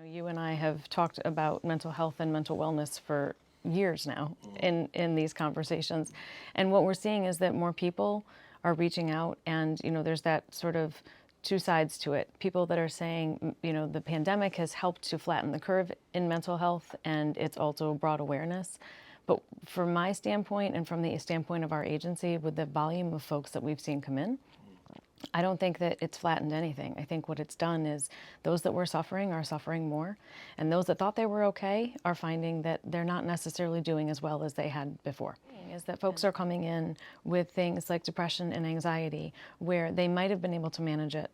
You and I have talked about mental health and mental wellness for years now in these conversations. And what we're seeing is that more people are reaching out, and there's that sort of two sides to it. People that are saying, the pandemic has helped to flatten the curve in mental health, and it's also brought awareness. But from my standpoint and from the standpoint of our agency, with the volume of folks that we've seen come in, I don't think that it's flattened anything. I think what it's done is those that were suffering are suffering more, and those that thought they were okay are finding that they're not necessarily doing as well as they had before. Is that folks are coming in with things like depression and anxiety where they might have been able to manage it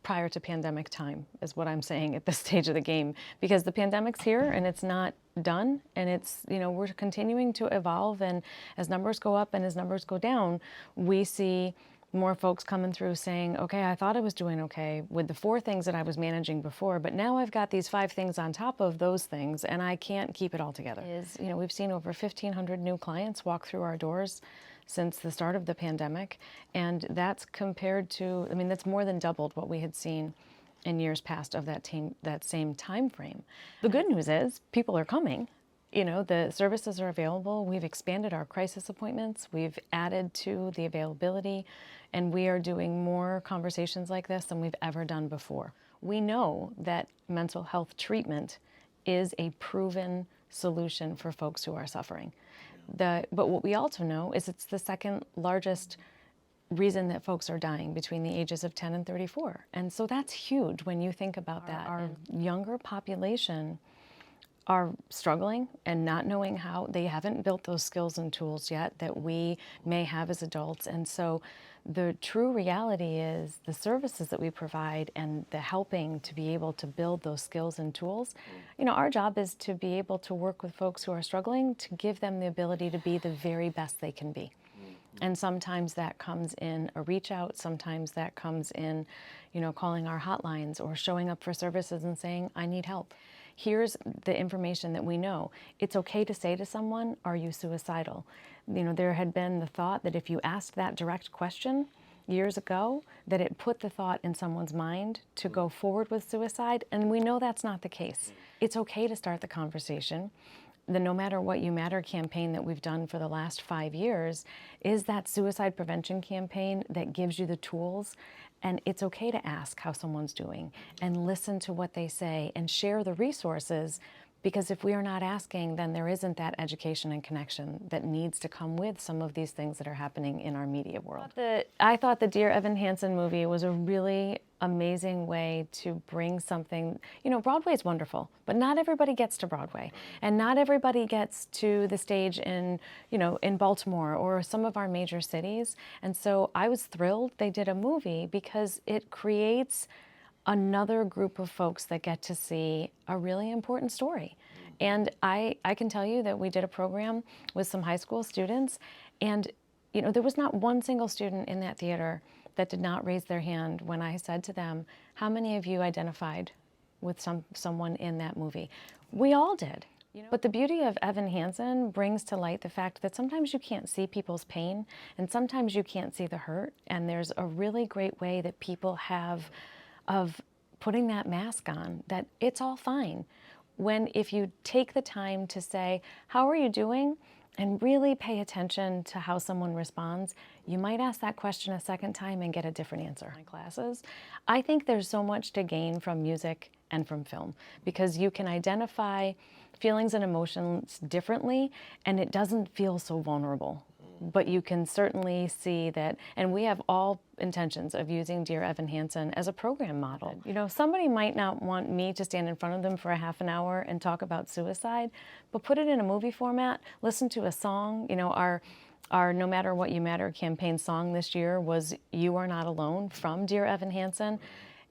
prior to pandemic time, is what I'm saying at this stage of the game, because the pandemic's here and it's not done, and it's, we're continuing to evolve, and as numbers go up and as numbers go down, we see more folks coming through saying, okay, I thought I was doing okay with the 4 things that I was managing before, but now I've got these 5 things on top of those things, and I can't keep it all together. We've seen over 1,500 new clients walk through our doors since the start of the pandemic, and that's compared to, that's more than doubled what we had seen in years past of that same time frame. The good news is people are coming. The services are available. We've expanded our crisis appointments. We've added to the availability, and we are doing more conversations like this than we've ever done before. We know that mental health treatment is a proven solution for folks who are suffering. But what we also know is it's the second largest reason that folks are dying between the ages of 10 and 34. And so that's huge when you think about that. Our younger population are struggling and not knowing how. They haven't built those skills and tools yet that we may have as adults. And so the true reality is the services that we provide and the helping to be able to build those skills and tools. Our job is to be able to work with folks who are struggling to give them the ability to be the very best they can be. And sometimes that comes in a reach out, sometimes that comes in, calling our hotlines or showing up for services and saying, I need help. Here's the information that we know. It's okay to say to someone, are you suicidal? There had been the thought that if you asked that direct question years ago, that it put the thought in someone's mind to go forward with suicide, and we know that's not the case. It's okay to start the conversation. The No Matter What You Matter campaign that we've done for the last 5 years is that suicide prevention campaign that gives you the tools. And it's okay to ask how someone's doing and listen to what they say and share the resources, because if we are not asking, then there isn't that education and connection that needs to come with some of these things that are happening in our media world. I thought the Dear Evan Hansen movie was a really amazing way to bring something. Broadway is wonderful, but not everybody gets to Broadway, and not everybody gets to the stage in Baltimore or some of our major cities. And so I was thrilled they did a movie, because it creates another group of folks that get to see a really important story. And I can tell you that we did a program with some high school students, and there was not one single student in that theater that did not raise their hand when I said to them, how many of you identified with someone in that movie? We all did. But the beauty of Evan Hansen brings to light the fact that sometimes you can't see people's pain, and sometimes you can't see the hurt, and there's a really great way that people have of putting that mask on, that it's all fine. If you take the time to say, how are you doing? And really pay attention to how someone responds, you might ask that question a second time and get a different answer. In classes, I think there's so much to gain from music and from film, because you can identify feelings and emotions differently, and it doesn't feel so vulnerable. But you can certainly see that, and we have all intentions of using Dear Evan Hansen as a program model. Somebody might not want me to stand in front of them for a half an hour and talk about suicide, but put it in a movie format, listen to a song. Our No Matter What You Matter campaign song this year was You Are Not Alone from Dear Evan Hansen.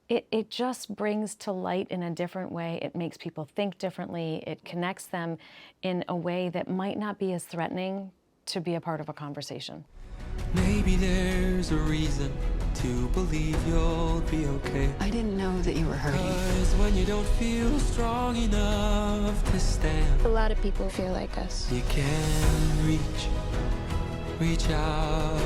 It just brings to light in a different way. It makes people think differently. It connects them in a way that might not be as threatening to be a part of a conversation. Maybe there's a reason to believe you'll be okay. I didn't know that you were hurting. 'Cause when you don't feel strong enough to stand, a lot of people feel like us. you can reach out